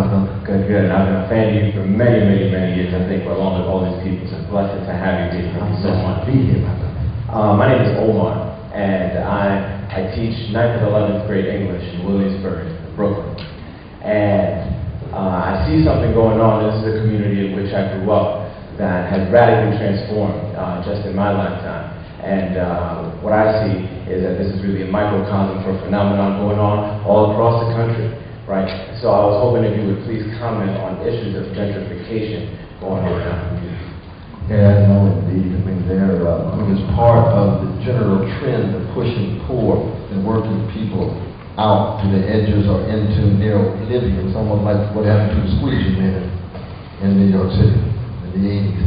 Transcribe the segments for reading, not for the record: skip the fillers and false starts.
my brother? Good, good. I've been a fan of you for many, many, many years. I think along with all these people, it's a blessing to have you here. Thank you so much. Be here, my brother. My name is Omar, and I teach 9th and 11th grade English in Williamsburg, Brooklyn. And I see something going on. This is a community in which I grew up that has radically transformed just in my lifetime. And what I see is that this is really a microcosm for a phenomenon going on all across the country, right? So I was hoping if you would please comment on issues of gentrification going on now. Yeah, no, indeed. I mean, it's part of the general trend of pushing poor and working people out to the edges or into near oblivion. It's almost like what happened to the squeegee men in New York City in the 80s.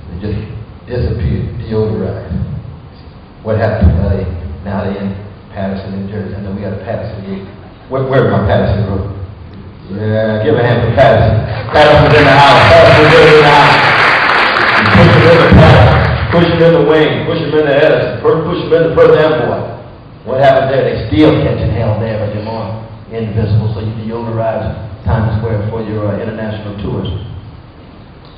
They just disappeared, deodorized. What happened to LA? Now they're in Patterson, New Jersey. I know we got a Patterson group. Where's my Patterson group? Yeah, give a hand for Patterson. Patterson's in the house. Patterson's in the house. Push them in the Patterson. Push them in the wing. Push them in the Edison. Push them in the Perth Amboy. What happens there? They still catching hell there, but they're more invisible. So you deodorize Times Square for your international tours.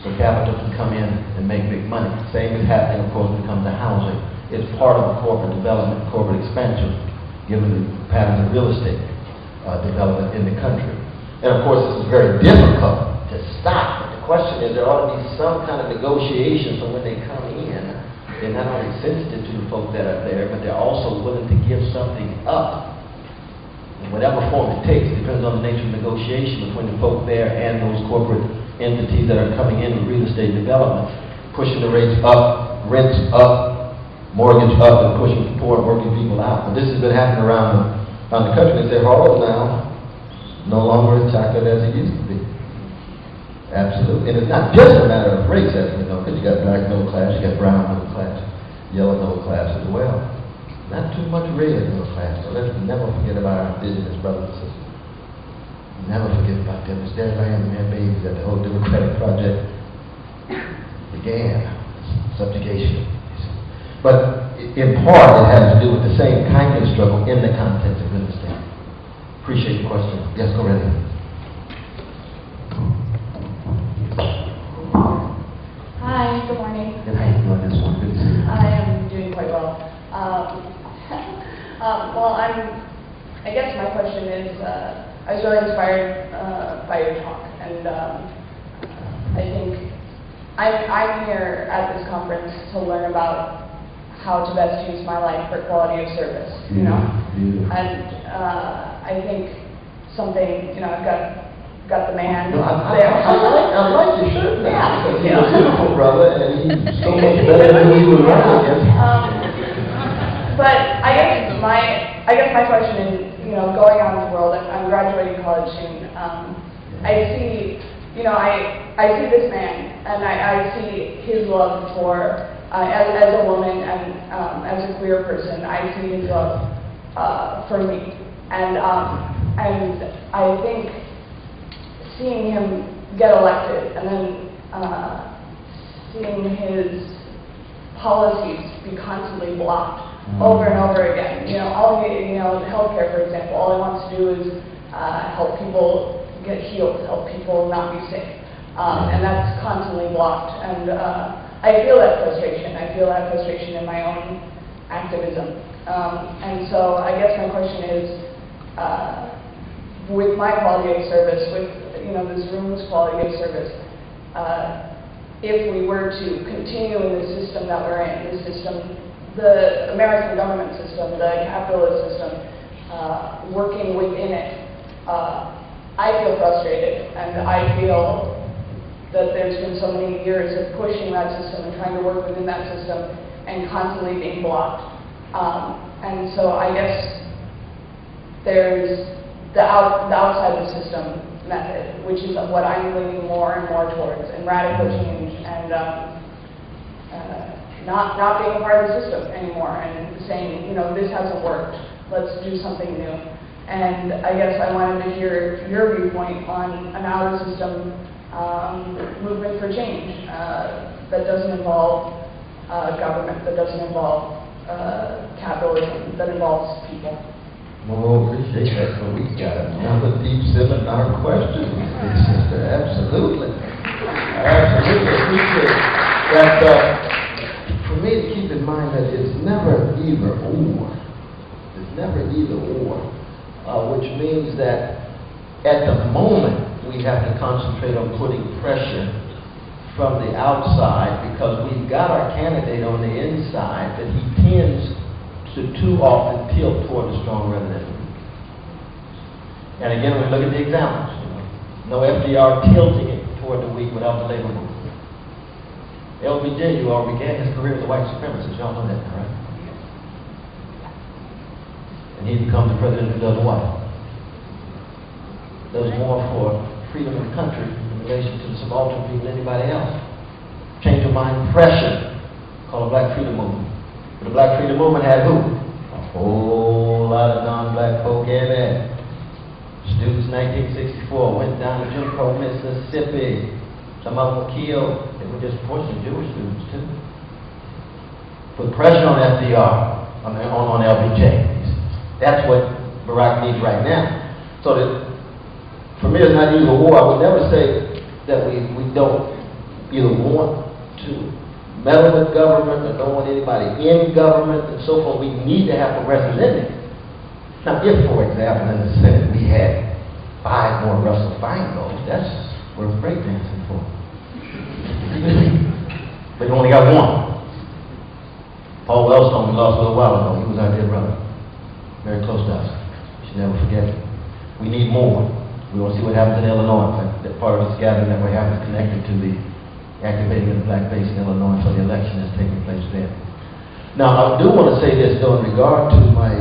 So capital can come in and make big money. Same is happening, of course, when it comes to housing. It's part of corporate development, corporate expansion, given the patterns of real estate development in the country. And of course, this is very difficult to stop. But the question is, there ought to be some kind of negotiation so when they come in, they're not only sensitive to the folk that are there, but they're also willing to give something up. In whatever form it takes, it depends on the nature of negotiation between the folk there and those corporate entities that are coming in with real estate development, pushing the rates up, rents up, mortgage up, and pushing poor and working people out. But this has been happening around the country. They say Harlem now no longer as chocolate as it used to be. Absolutely. And it's not just a matter of race, as we know, because you got black middle class, you got brown middle class, yellow middle class as well. Not too much red middle class. So let's never forget about our indigenous brothers and sisters. Never forget about them. It's their land and their babies that the whole Democratic Project began. Subjugation. But in part, it has to do with the same kind of struggle in the context of real estate. Appreciate the question. Yes, go ahead. Hi, good morning. Good how you doing this one? Good to see you. I am doing quite well. Well, I guess my question is, I was really inspired by your talk, and I think I'm here at this conference to learn about how to best use my life for quality of service, you know? And I think something, you know, I've got the man No, there. I like your shirt now. Yeah. Because he's a beautiful brother, and he's so much better than he was running. But I guess my question is, you know, going out in the world, I'm graduating college soon. I see, you know, I see this man, and I see his love for, as a woman and as a queer person, I see his love for me. And I think seeing him get elected and then seeing his policies be constantly blocked over and over again. You know, healthcare, for example, all he wants to do is help people get healed, help people not be sick. And that's constantly blocked. And I feel that frustration. I feel that frustration in my own activism. And so I guess my question is, with my quality of service, with, you know, this room's quality of service, if we were to continue in the system that we're in, the system, the American government system, the capitalist system, working within it, I feel frustrated, and I feel that there's been so many years of pushing that system and trying to work within that system and constantly being blocked. And so I guess there's the outside the system method, which is what I'm leaning more and more towards, and radical change, and not being a part of the system anymore, and saying, you know, this hasn't worked, let's do something new. And I guess I wanted to hear your viewpoint on an outer system movement for change that doesn't involve government, that doesn't involve capitalism, that involves people. Oh, appreciate that. So we got another deep seminar question, sister. Absolutely. I absolutely appreciate that. For me to keep in mind that it's never either or. It's never either or. Which means that at the moment we have to concentrate on putting pressure from the outside because we've got our candidate on the inside, but he tends to too often tilt toward the strong rather than the weak. And again, we look at the examples. No FDR tilting it toward the weak without the labor movement. LBJ, you all began his career as a white supremacist. Y'all know that, right? And he becomes the president who does what? Does more for freedom of the country in relation to the subaltern people than anybody else. Change of mind pressure, called the Black Freedom Movement. But the Black Freedom Movement had who? A whole lot of non-black folk in it. Students 1964 went down to Jim Crow, Mississippi. Some of them were killed. They were disproportionately Jewish students too. Put pressure on FDR, on LBJ. That's what Barack needs right now. So that, for me, it's not either war. I would never say that we don't either want to meddle with government or don't want anybody in government and so forth. We need to have progressives in there. Now, if, for example, in the Senate we had 5 more Russell Feingold, that's worth breakdancing for. But you only got 1. Paul Wellstone, we lost a little while ago. He was our dear brother. Very close to us. We should never forget it. We need more. We want to see what happens in Illinois. In fact, that part of this gathering that we have is connected to the activating of the black base in Illinois for the election that's taking place there. Now, I do want to say this, though, in regard to my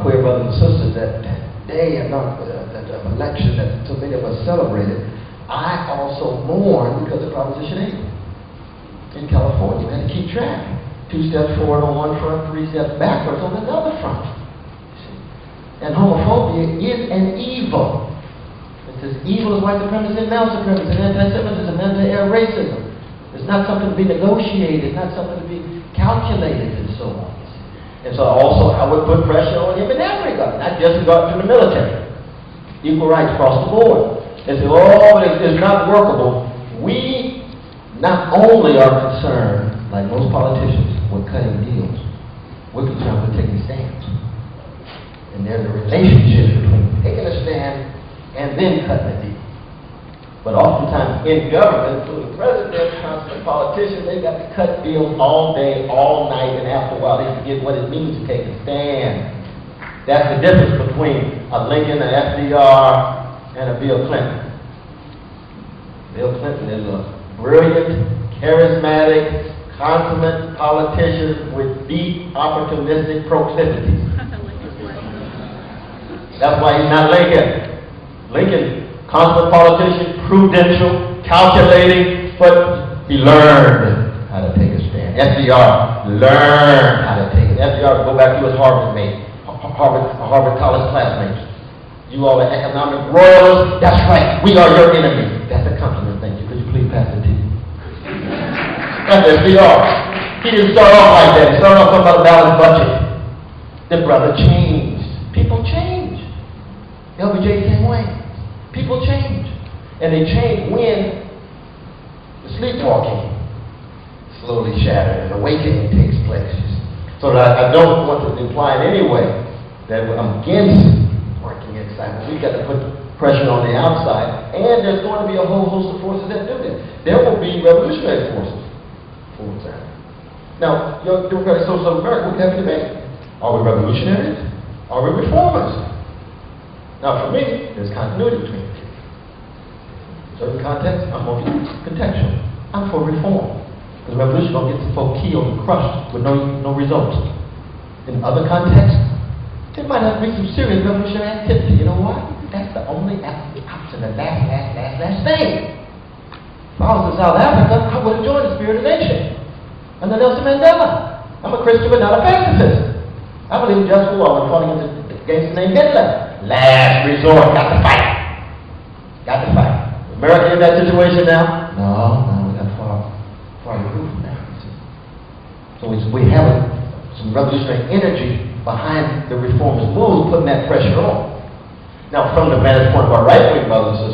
queer brothers and sisters, that day of election that so many of us celebrated, I also mourned because of Proposition 8 in California. We had to keep track. 2 steps forward on one front, 3 steps backwards on another front. And homophobia is an evil. It's as evil as white supremacy and male supremacy and anti-Semitism and anti-racism. It's not something to be negotiated, it's not something to be calculated and so on. And so also I would put pressure on him in that regard, not just regard to the military. Equal rights across the board. And say, oh, it's not workable. We not only are concerned, like most politicians, with cutting deals, we're concerned with taking stands. And there's a relationship between taking a stand and then cutting a deal. But oftentimes in government, including presidents, constant politicians, they've got to cut deals all day, all night, and after a while they forget what it means to take a stand. That's the difference between a Lincoln, an FDR, and a Bill Clinton. Bill Clinton is a brilliant, charismatic, consummate politician with deep opportunistic proclivities. That's why he's not Lincoln. Lincoln, consummate politician, prudential, calculating, but he learned how to take a stand. FDR learned how to take it. FDR, go back to his Harvard College classmates. You all are economic royalists. That's right. We are your enemy. That's a compliment. Thank you. Could you please pass the tea? That's FDR. He didn't start off like that. He started off talking about a balanced budget. The brother changed. People change. LBJ the same way. People change. And they change when the sleepwalking slowly shatters and awakening takes place. So that I don't want to imply in any way that I'm against working excitement. We've got to put pressure on the outside, and there's going to be a whole host of forces that do that. There will be revolutionary forces, for example. Now, your Democratic Socialists of America, we have a debate. Are we revolutionaries? Are we reformers? Now, for me, there's continuity between the two. In certain contexts, I'm more contextual. I'm for reform. Because revolution will get some folk killed and crushed with no results. In other contexts, there might have to be some serious revolutionary activity. You know why? That's the only option, the last thing. If I was in South Africa, I would have joined the Spirit of the Nation under Nelson Mandela. I'm a Christian but not a pacifist. I believe in just war. I'm fighting against a gangster named Hitler. Last resort, got to fight. Got to fight. America in that situation now? No, we got far removed from that. So we have some revolutionary energy behind the reformist moves, putting that pressure on. Now, from the vantage point of our right-wing brothers and